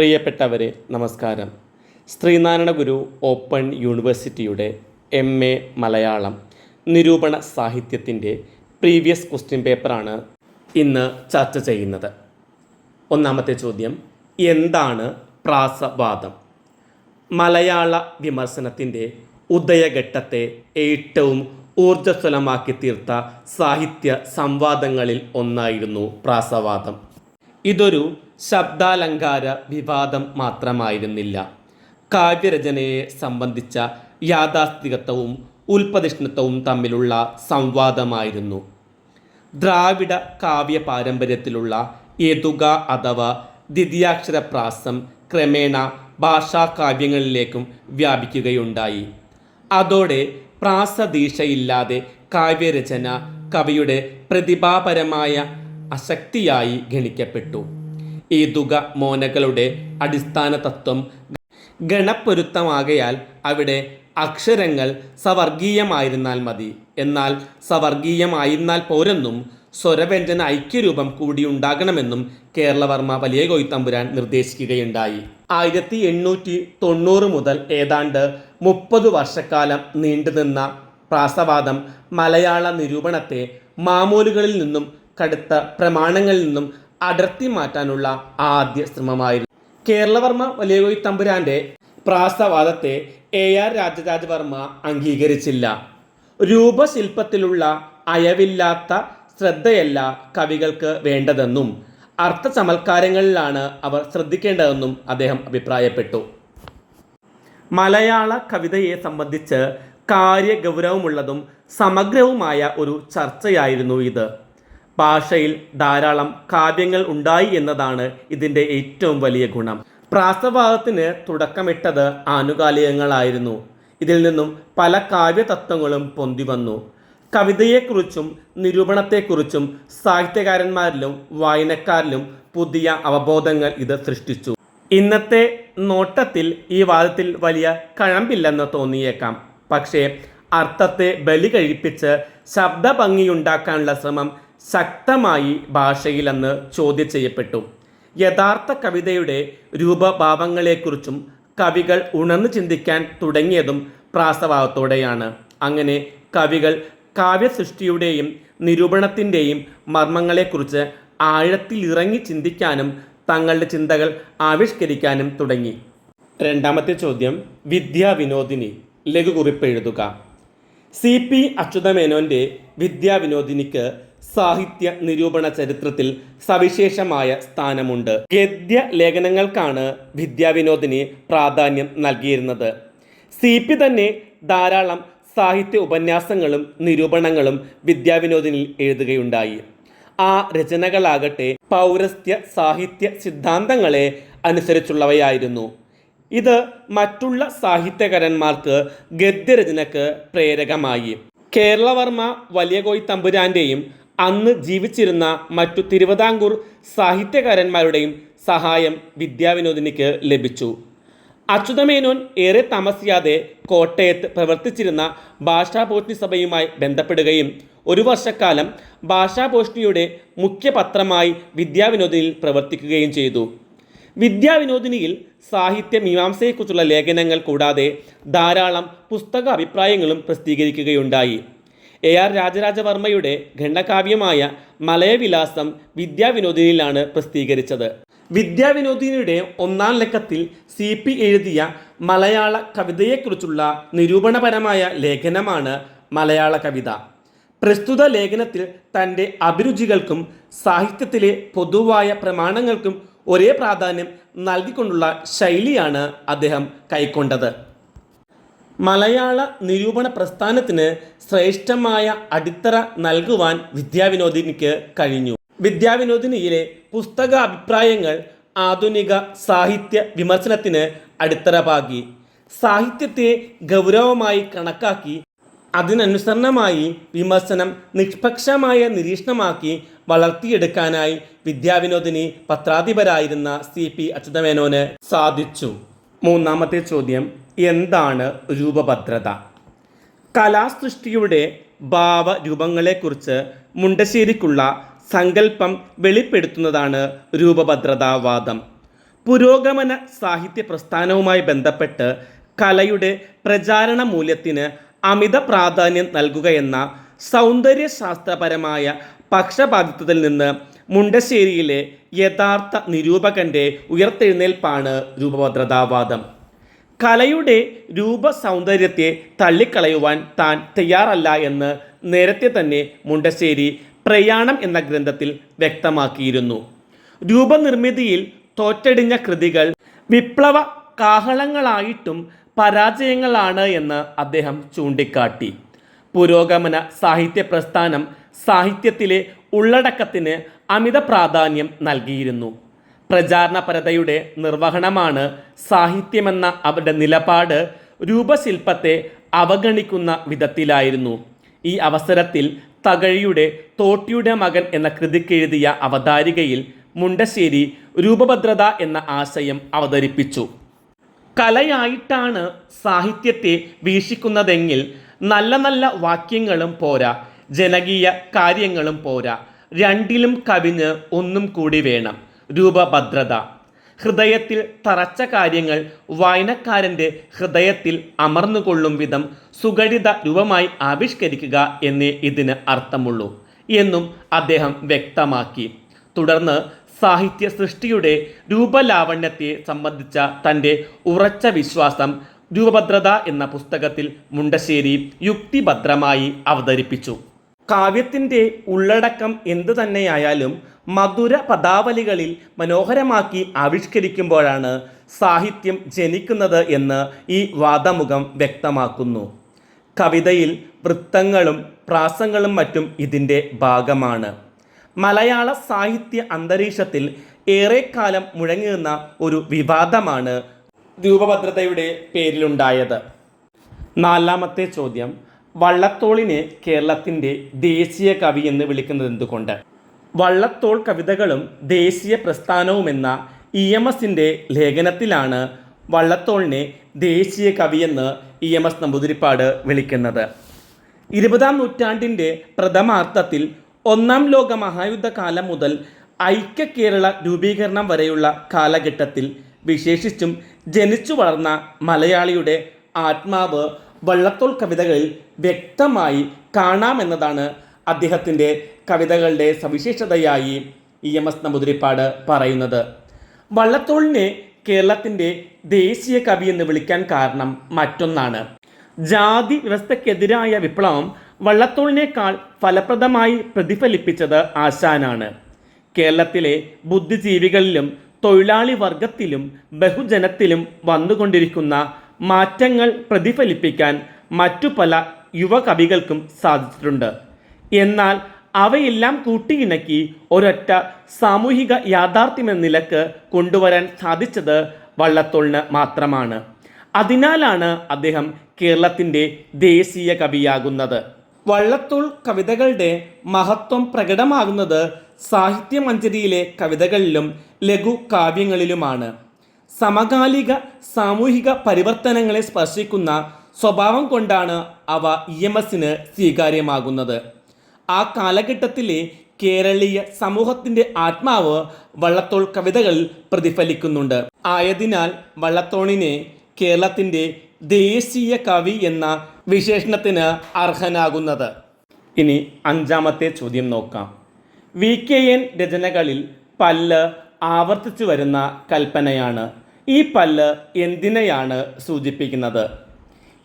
പ്രിയപ്പെട്ടവരെ നമസ്കാരം. ശ്രീനാരായണ ഗുരു ഓപ്പൺ യൂണിവേഴ്സിറ്റിയുടെ MA മലയാളം നിരൂപണ സാഹിത്യത്തിൻ്റെ പ്രീവിയസ് ക്വസ്റ്റ്യൻ പേപ്പറാണ് ഇന്ന് ചർച്ച ചെയ്യുന്നത്. ഒന്നാമത്തെ ചോദ്യം, എന്താണ് പ്രാസവാദം? മലയാള വിമർശനത്തിൻ്റെ ഉദയഘട്ടത്തെ ഏറ്റവും ഊർജ്ജസ്വലമാക്കി തീർത്ത സാഹിത്യ സംവാദങ്ങളിൽ ഒന്നായിരുന്നു പ്രാസവാദം. ഇതൊരു ശബ്ദാലങ്കാര വിവാദം മാത്രമായിരുന്നില്ല. കാവ്യരചനയെ സംബന്ധിച്ച യാഥാസ്ഥികത്വവും ഉൽപ്പതിഷ്ണത്വവും തമ്മിലുള്ള സംവാദമായിരുന്നു. ദ്രാവിഡ കാവ്യ പാരമ്പര്യത്തിലുള്ള യതുക അഥവാ ദ്വിതീയാക്ഷര പ്രാസം ക്രമേണ ഭാഷാകാവ്യങ്ങളിലേക്കും വ്യാപിക്കുകയുണ്ടായി. അതോടെ പ്രാസദീക്ഷയില്ലാതെ കാവ്യരചന കവിയുടെ പ്രതിഭാപരമായ അശക്തിയായി ഗണിക്കപ്പെട്ടു. ഈ തുക മോനകളുടെ അടിസ്ഥാന തത്വം ഗണപ്പൊരുത്തമാകയാൽ അവിടെ അക്ഷരങ്ങൾ സവർഗീയമായിരുന്നാൽ മതി. എന്നാൽ സവർഗീയമായിരുന്നാൽ പോരെന്നും സ്വരവ്യഞ്ജന ഐക്യരൂപം കൂടി ഉണ്ടാകണമെന്നും കേരളവർമ്മ വലിയ കോയിത്തമ്പുരാൻ നിർദ്ദേശിക്കുകയുണ്ടായി. 1890 മുതൽ ഏതാണ്ട് 30 വർഷക്കാലം നീണ്ടുനിന്ന പ്രാസവാദം മലയാള നിരൂപണത്തെ മാമൂലുകളിൽ നിന്നും കടുത്ത പ്രമാണങ്ങളിൽ നിന്നും അടർത്തി മാറ്റാനുള്ള ആദ്യ ശ്രമമായിരുന്നു. കേരളവർമ്മ വലിയ കോയിത്തമ്പുരാൻ്റെ പ്രാസവാദത്തെ AR രാജരാജവർമ്മ അംഗീകരിച്ചില്ല. രൂപശില്പത്തിലുള്ള അയവില്ലാത്ത ശ്രദ്ധയല്ല കവികൾക്ക് വേണ്ടതെന്നും അർത്ഥചമത്കാരങ്ങളിലാണ് അവർ ശ്രദ്ധിക്കേണ്ടതെന്നും അദ്ദേഹം അഭിപ്രായപ്പെട്ടു. മലയാള കവിതയെ സംബന്ധിച്ച് കാര്യഗൗരവമുള്ളതും സമഗ്രവുമായ ഒരു ചർച്ചയായിരുന്നു ഇത്. ഭാഷയിൽ ധാരാളം കാവ്യങ്ങൾ ഉണ്ടായി എന്നതാണ് ഇതിൻ്റെ ഏറ്റവും വലിയ ഗുണം. പ്രാസവാദത്തിന് തുടക്കമിട്ടത് ആനുകാലികങ്ങളായിരുന്നു. ഇതിൽ നിന്നും പല കാവ്യതത്വങ്ങളും പൊന്തി വന്നു. കവിതയെക്കുറിച്ചും നിരൂപണത്തെക്കുറിച്ചും സാഹിത്യകാരന്മാരിലും വായനക്കാരിലും പുതിയ അവബോധങ്ങൾ ഇത് സൃഷ്ടിച്ചു. ഇന്നത്തെ നോട്ടത്തിൽ ഈ വാദത്തിൽ വലിയ കഴമ്പില്ലെന്ന് തോന്നിയേക്കാം. പക്ഷേ അർത്ഥത്തെ ബലി കഴിപ്പിച്ച് ശബ്ദഭംഗിയുണ്ടാക്കാനുള്ള ശ്രമം ശക്തമായി ഭാഷയിലെന്ന് ചോദ്യം ചെയ്യപ്പെട്ടു. യഥാർത്ഥ കവിതയുടെ രൂപഭാവങ്ങളെക്കുറിച്ചും കവികൾ ഉണർന്നു ചിന്തിക്കാൻ തുടങ്ങിയതും പ്രാസവാദത്തോടെയാണ്. അങ്ങനെ കവികൾ കാവ്യസൃഷ്ടിയുടെയും നിരൂപണത്തിൻ്റെയും മർമ്മങ്ങളെക്കുറിച്ച് ആഴത്തിലിറങ്ങി ചിന്തിക്കാനും തങ്ങളുടെ ചിന്തകൾ ആവിഷ്കരിക്കാനും തുടങ്ങി. രണ്ടാമത്തെ ചോദ്യം, വിദ്യാവിനോദിനി ലഘുകുറിപ്പ് എഴുതുക. CP അച്യുതമേനോൻ്റെ വിദ്യാവിനോദിനിക്ക് സാഹിത്യ നിരൂപണ ചരിത്രത്തിൽ സവിശേഷമായ സ്ഥാനമുണ്ട്. ഗദ്യ ലേഖനങ്ങൾക്കാണ് വിദ്യാവിനോദിനി പ്രാധാന്യം നൽകിയിരുന്നത്. CP തന്നെ ധാരാളം സാഹിത്യ ഉപന്യാസങ്ങളും നിരൂപണങ്ങളും വിദ്യാവിനോദിനിയിൽ എഴുതുകയുണ്ടായി. ആ രചനകളാകട്ടെ പൗരസ്ത്യ സാഹിത്യ സിദ്ധാന്തങ്ങളെ അനുസരിച്ചുള്ളവയായിരുന്നു. ഇത് മറ്റുള്ള സാഹിത്യകാരന്മാർക്ക് ഗദ്യരചനക്ക് പ്രേരകമായി. കേരളവർമ്മ വലിയ കോയിത്തമ്പുരാൻ്റെയും അന്ന് ജീവിച്ചിരുന്ന മറ്റു തിരുവിതാംകൂർ സാഹിത്യകാരന്മാരുടെയും സഹായം വിദ്യാവിനോദിനിക്ക് ലഭിച്ചു. അച്യുതമേനോൻ ഏറെ താമസിയാതെ കോട്ടയത്ത് പ്രവർത്തിച്ചിരുന്ന ഭാഷാപോഷിണി സഭയുമായി ബന്ധപ്പെടുകയും 1 വർഷക്കാലം ഭാഷാപോഷിണിയുടെ മുഖ്യപത്രമായി വിദ്യാവിനോദിനിയിൽ പ്രവർത്തിക്കുകയും ചെയ്തു. വിദ്യാവിനോദിനിയിൽ സാഹിത്യ മീമാംസയെക്കുറിച്ചുള്ള ലേഖനങ്ങൾ കൂടാതെ ധാരാളം പുസ്തക അഭിപ്രായങ്ങളും പ്രസിദ്ധീകരിക്കുകയുണ്ടായി. AR രാജരാജവർമ്മയുടെ ഖണ്ഡകാവ്യമായ മലയവിലാസം വിദ്യാവിനോദിനിയിലാണ് പ്രസിദ്ധീകരിച്ചത്. വിദ്യാവിനോദിനിയുടെ 1-ാം ലക്കത്തിൽ CP എഴുതിയ മലയാള കവിതയെക്കുറിച്ചുള്ള നിരൂപണപരമായ ലേഖനമാണ് മലയാള കവിത. പ്രസ്തുത ലേഖനത്തിൽ തൻ്റെ അഭിരുചികൾക്കും സാഹിത്യത്തിലെ പൊതുവായ പ്രമാണങ്ങൾക്കും ഒരേ പ്രാധാന്യം നൽകിക്കൊണ്ടുള്ള ശൈലിയാണ് അദ്ദേഹം കൈക്കൊണ്ടത്. മലയാള നിരൂപണ പ്രസ്ഥാനത്തിന് ശ്രേഷ്ഠമായ അടിത്തറ നൽകുവാൻ വിദ്യാവിനോദിനിക്ക് കഴിഞ്ഞു. വിദ്യാവിനോദിനിയിലെ പുസ്തക അഭിപ്രായങ്ങൾ ആധുനിക സാഹിത്യ വിമർശനത്തിന് അടിത്തറ പാകി. സാഹിത്യത്തെ ഗൗരവമായി കണക്കാക്കി അതിനനുസരണമായി വിമർശനം നിഷ്പക്ഷമായ നിരീക്ഷണമാക്കി വളർത്തിയെടുക്കാനായി വിദ്യാവിനോദിനി പത്രാധിപരായിരുന്ന CP അച്യുതമേനോന് സാധിച്ചു. മൂന്നാമത്തെ ചോദ്യം, എന്താണ് രൂപഭദ്രത? കലാസൃഷ്ടിയുടെ ഭാവരൂപങ്ങളെക്കുറിച്ച് മുണ്ടശ്ശേരിക്കുള്ള സങ്കല്പം വെളിപ്പെടുത്തുന്നതാണ് രൂപഭദ്രതാവാദം. പുരോഗമന സാഹിത്യ പ്രസ്ഥാനവുമായി ബന്ധപ്പെട്ട് കലയുടെ പ്രചാരണ മൂല്യത്തിന് അമിത പ്രാധാന്യം നൽകുകയെന്ന സൗന്ദര്യശാസ്ത്രപരമായ പക്ഷപാതിത്വത്തിൽ നിന്ന് മുണ്ടശ്ശേരിയിലെ യഥാർത്ഥ നിരൂപകൻ്റെ ഉയർത്തെഴുന്നേൽപ്പാണ് രൂപഭദ്രതാവാദം. കലയുടെ രൂപസൗന്ദര്യത്തെ തള്ളിക്കളയുവാൻ താൻ തയ്യാറല്ല എന്ന് നേരത്തെ തന്നെ മുണ്ടശ്ശേരി പ്രയാണം എന്ന ഗ്രന്ഥത്തിൽ വ്യക്തമാക്കിയിരുന്നു. രൂപനിർമ്മിതിയിൽ തോറ്റടിഞ്ഞ കൃതികൾ വിപ്ലവ കാഹളങ്ങളായിട്ടും പരാജയങ്ങളാണ് എന്ന് അദ്ദേഹം ചൂണ്ടിക്കാട്ടി. പുരോഗമന സാഹിത്യ പ്രസ്ഥാനം സാഹിത്യത്തിലെ ഉള്ളടക്കത്തിന് അമിത പ്രാധാന്യം നൽകിയിരുന്നു. പ്രചാരണപരതയുടെ നിർവഹണമാണ് സാഹിത്യമെന്ന അവരുടെ നിലപാട് രൂപശില്പത്തെ അവഗണിക്കുന്ന വിധത്തിലായിരുന്നു. ഈ അവസരത്തിൽ തകഴിയുടെ തോട്ടിയുടെ മകൻ എന്ന കൃതിക്കെഴുതിയ അവതാരികയിൽ മുണ്ടശ്ശേരി രൂപഭദ്രത എന്ന ആശയം അവതരിപ്പിച്ചു. കലയായിട്ടാണ് സാഹിത്യത്തെ വീക്ഷിക്കുന്നതെങ്കിൽ നല്ല നല്ല വാക്യങ്ങളും പോരാ, ജനകീയ കാര്യങ്ങളും പോരാ, രണ്ടിലും കവിഞ്ഞ് ഒന്നും കൂടി വേണം രൂപഭദ്രത. ഹൃദയത്തിൽ തറച്ച കാര്യങ്ങൾ വായനക്കാരൻ്റെ ഹൃദയത്തിൽ അമർന്നുകൊള്ളും വിധം സുഗഠിത രൂപമായി ആവിഷ്കരിക്കുക എന്നേ ഇതിന് അർത്ഥമുള്ളൂ എന്നും അദ്ദേഹം വ്യക്തമാക്കി. തുടർന്ന് സാഹിത്യ സൃഷ്ടിയുടെ രൂപലാവണ്യത്തെ സംബന്ധിച്ച തൻ്റെ ഉറച്ച വിശ്വാസം രൂപഭദ്രത എന്ന പുസ്തകത്തിൽ മുണ്ടശ്ശേരി യുക്തിഭദ്രമായി അവതരിപ്പിച്ചു. കാവ്യത്തിൻ്റെ ഉള്ളടക്കം എന്തു തന്നെയായാലും മധുര പദാവലികളിൽ മനോഹരമാക്കി ആവിഷ്കരിക്കുമ്പോഴാണ് സാഹിത്യം ജനിക്കുന്നത് എന്ന് ഈ വാദമുഖം വ്യക്തമാക്കുന്നു. കവിതയിൽ വൃത്തങ്ങളും പ്രാസങ്ങളും മറ്റും ഇതിൻ്റെ ഭാഗമാണ്. മലയാള സാഹിത്യ അന്തരീക്ഷത്തിൽ ഏറെക്കാലം മുഴങ്ങിനിന്ന ഒരു വിവാദമാണ് രൂപഭദ്രതയുടെ പേരിലുണ്ടായത്. നാലാമത്തെ ചോദ്യം, വള്ളത്തോളിനെ കേരളത്തിൻ്റെ ദേശീയ കവി എന്ന് വിളിക്കുന്നത് എന്തുകൊണ്ട്? വള്ളത്തോൾ കവിതകളും ദേശീയ പ്രസ്ഥാനവുമെന്ന EMSൻ്റെ ലേഖനത്തിലാണ് വള്ളത്തോളിനെ ദേശീയ കവിയെന്ന് EMS നമ്പൂതിരിപ്പാട് വിളിക്കുന്നത്. 20-ാം നൂറ്റാണ്ടിൻ്റെ പ്രഥമാർത്ഥത്തിൽ ഒന്നാം ലോക മഹായുദ്ധകാലം മുതൽ ഐക്യ കേരള രൂപീകരണം വരെയുള്ള കാലഘട്ടത്തിൽ വിശേഷിച്ചും ജനിച്ചു വളർന്ന മലയാളിയുടെ ആത്മാവ് വള്ളത്തോൾ കവിതകളിൽ വ്യക്തമായി കാണാമെന്നതാണ് അദ്ദേഹത്തിൻ്റെ കവിതകളുടെ സവിശേഷതയായി EMS നമ്പൂതിരിപ്പാട് പറയുന്നത്. വള്ളത്തോളിനെ കേരളത്തിൻ്റെ ദേശീയ കവി എന്ന് വിളിക്കാൻ കാരണം മറ്റൊന്നാണ്. ജാതി വ്യവസ്ഥക്കെതിരായ വിപ്ലവം വള്ളത്തോളിനേക്കാൾ ഫലപ്രദമായി പ്രതിഫലിപ്പിച്ചത് ആശാനാണ്. കേരളത്തിലെ ബുദ്ധിജീവികളിലും തൊഴിലാളി വർഗത്തിലും ബഹുജനത്തിലും വന്നുകൊണ്ടിരിക്കുന്ന മാറ്റങ്ങൾ പ്രതിഫലിപ്പിക്കാൻ മറ്റു പല യുവകവികൾക്കും സാധിച്ചിട്ടുണ്ട്. എന്നാൽ അവയെല്ലാം കൂട്ടിയിണക്കി ഒരൊറ്റ സാമൂഹിക യാഥാർത്ഥ്യമെന്ന നിലക്ക് കൊണ്ടുവരാൻ സാധിച്ചത് വള്ളത്തോളിന് മാത്രമാണ്. അതിനാലാണ് അദ്ദേഹം കേരളത്തിൻ്റെ ദേശീയ കവിയാകുന്നത്. വള്ളത്തോൾ കവിതകളുടെ മഹത്വം പ്രകടമാകുന്നത് സാഹിത്യമഞ്ജരിയിലെ കവിതകളിലും ലഘു കാവ്യങ്ങളിലുമാണ്. സമകാലിക സാമൂഹിക പരിവർത്തനങ്ങളെ സ്പർശിക്കുന്ന സ്വഭാവം കൊണ്ടാണ് അവ EMSന് സ്വീകാര്യമാകുന്നത്. ആ കാലഘട്ടത്തിലെ കേരളീയ സമൂഹത്തിൻ്റെ ആത്മാവ് വള്ളത്തോൾ കവിതകളിൽ പ്രതിഫലിക്കുന്നുണ്ട്. ആയതിനാൽ വള്ളത്തോളിനെ കേരളത്തിൻ്റെ ദേശീയ കവി എന്ന വിശേഷണത്തിന് അർഹനാകുന്നത്. ഇനി 5-ാമത്തെ ചോദ്യം നോക്കാം. VKN രചനകളിൽ പല്ല് ആവർത്തിച്ചു വരുന്ന കൽപ്പനയാണ്. ഈ പല്ല് എന്തിനെയാണ് സൂചിപ്പിക്കുന്നത്?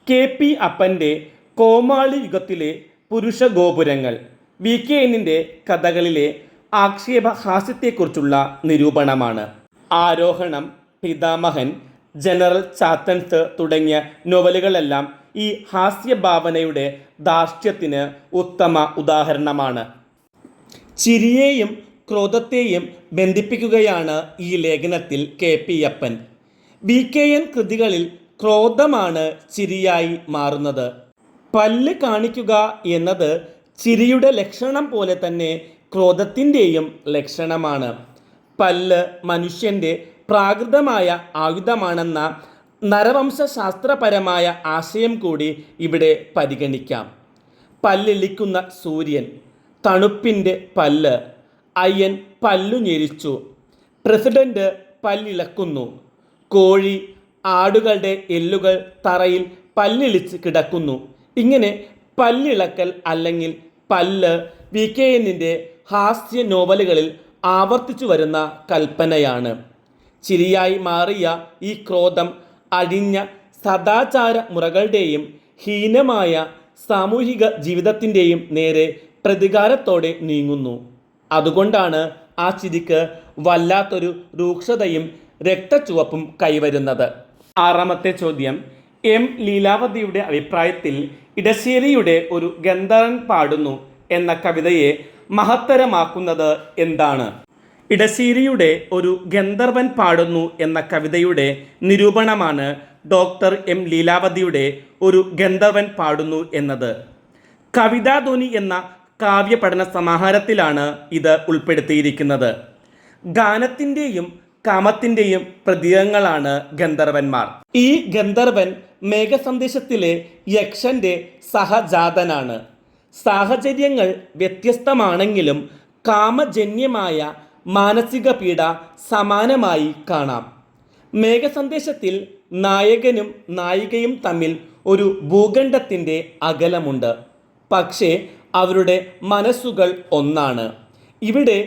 KP അപ്പൻ്റെ കോമാളി യുഗത്തിലെ പുരുഷ ഗോപുരങ്ങൾ VKNൻ്റെ കഥകളിലെ ആക്ഷേപഹാസ്യത്തെക്കുറിച്ചുള്ള നിരൂപണമാണ്. ആരോഹണം, പിതാമഹൻ, ജനറൽ ചാത്തൻസ് തുടങ്ങിയ നോവലുകളെല്ലാം ഈ ഹാസ്യഭാവനയുടെ ധാർഷ്ട്യത്തിന് ഉത്തമ ഉദാഹരണമാണ്. ചിരിയെയും ക്രോധത്തെയും ബന്ധിപ്പിക്കുകയാണ് ഈ ലേഖനത്തിൽ KP അപ്പൻ. VKN കൃതികളിൽ ക്രോധമാണ് ചിരിയായി മാറുന്നത്. പല്ല് കാണിക്കുക എന്നത് ചിരിയുടെ ലക്ഷണം പോലെ തന്നെ ക്രോധത്തിൻ്റെയും ലക്ഷണമാണ്. പല്ല് മനുഷ്യൻ്റെ പ്രാകൃതമായ ആയുധമാണെന്ന നരവംശാസ്ത്രപരമായ ആശയം കൂടി ഇവിടെ പരിഗണിക്കാം. പല്ലിളിക്കുന്ന സൂര്യൻ, തണുപ്പിൻ്റെ പല്ല്, അയ്യൻ പല്ലു ഞെരിച്ചു, പ്രസിഡന്റ് പല്ലിളക്കുന്നു. കോഴി, ആടുകളുടെ എല്ലുകൾ തറയിൽ പല്ലിളിച്ച് കിടക്കുന്നു. ഇങ്ങനെ പല്ലിളക്കൽ അല്ലെങ്കിൽ പല്ല് VKNന്റെ ഹാസ്യ നോവലുകളിൽ ആവർത്തിച്ചു വരുന്ന കൽപ്പനയാണ്. ചിരിയായി മാറിയ ഈ ക്രോധം അഴിഞ്ഞ സദാചാര മുറകളുടെയും ഹീനമായ സാമൂഹിക ജീവിതത്തിൻ്റെയും നേരെ പ്രതികാരത്തോടെ നീങ്ങുന്നു. അതുകൊണ്ടാണ് ആ ചിരിക്ക് വല്ലാത്തൊരു രൂക്ഷതയും രക്തച്ചുവപ്പും കൈവരുന്നത്. ആറാമത്തെ ചോദ്യം, ലീലാവതിയുടെ അഭിപ്രായത്തിൽ ഇടശ്ശേരിയുടെ ഒരു ഗന്ധർവൻ പാടുന്നു എന്ന കവിതയെ മഹത്തരമാക്കുന്നത് എന്താണ്? ഇടശ്ശേരിയുടെ ഒരു ഗന്ധർവൻ പാടുന്നു എന്ന കവിതയുടെ നിരൂപണമാണ് ഡോക്ടർ ലീലാവതിയുടെ ഒരു ഗന്ധർവൻ പാടുന്നു എന്നത്. കവിതാധ്വനി എന്ന കാവ്യപഠന സമാഹാരത്തിലാണ് ഇത് ഉൾപ്പെടുത്തിയിരിക്കുന്നത്. ഗാനത്തിൻ്റെയും കാമത്തിൻ്റെയും പ്രതീകങ്ങളാണ് ഗന്ധർവന്മാർ. ഈ ഗന്ധർവൻ മേഘസന്ദേശത്തിലെ യക്ഷൻ്റെ സഹജാതനാണ്. സാഹചര്യങ്ങൾ വ്യത്യസ്തമാണെങ്കിലും കാമജന്യമായ മാനസിക പീഡ സമാനമായി കാണാം. മേഘസന്ദേശത്തിൽ നായകനും നായികയും തമ്മിൽ ഒരു ഭൂഖണ്ഡത്തിൻ്റെ അകലമുണ്ട്. പക്ഷേ അവരുടെ മനസ്സുകൾ ഒന്നാണ്. ഇവിടെ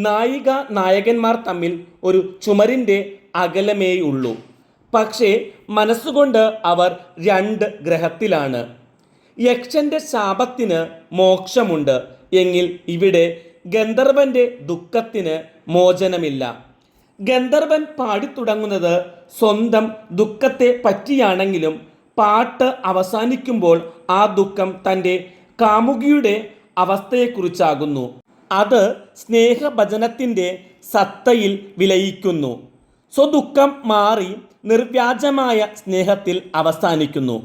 നായിക നായകന്മാർ തമ്മിൽ ഒരു ചുമരിൻ്റെ അകലമേയുള്ളൂ. പക്ഷേ മനസ്സുകൊണ്ട് അവർ 2 ഗ്രഹത്തിലാണ്. യക്ഷൻ്റെ ശാപത്തിന് മോക്ഷമുണ്ട് എങ്കിൽ ഇവിടെ ഗന്ധർവൻ്റെ ദുഃഖത്തിന് മോചനമില്ല. ഗന്ധർവൻ പാടിത്തുടങ്ങുന്നത് സ്വന്തം ദുഃഖത്തെ പറ്റിയാണെങ്കിലും പാട്ട് അവസാനിക്കുമ്പോൾ ആ ദുഃഖം തൻ്റെ കാമുകിയുടെ അവസ്ഥയെക്കുറിച്ചാകുന്നു. അത് സ്നേഹഭജനത്തിൻ്റെ സത്തയിൽ വിലയിക്കുന്നു. സ്വദുഃഖം മാറി നിർവ്യാജമായ സ്നേഹത്തിൽ അവസാനിക്കുന്നു.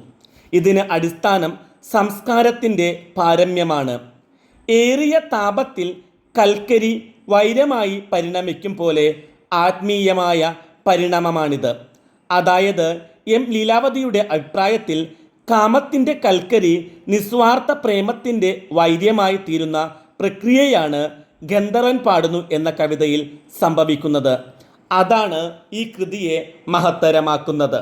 ഇതിന് അടിസ്ഥാനം സംസ്കാരത്തിൻ്റെ പാരമ്യമാണ്. ഏറിയ താപത്തിൽ കൽക്കരി വൈരമായി പരിണമിക്കും പോലെ ആത്മീയമായ പരിണാമമാണിത്. അതായത് ലീലാവതിയുടെ അഭിപ്രായത്തിൽ കാമത്തിൻ്റെ കൽക്കരി നിസ്വാർത്ഥ പ്രേമത്തിൻ്റെ വൈര്യമായി തീരുന്ന പ്രക്രിയയാണ് ഗന്ധർവൻ പാടുന്നു എന്ന കവിതയിൽ സംഭവിക്കുന്നത്. അതാണ് ഈ കൃതിയെ മഹത്തരമാക്കുന്നത്.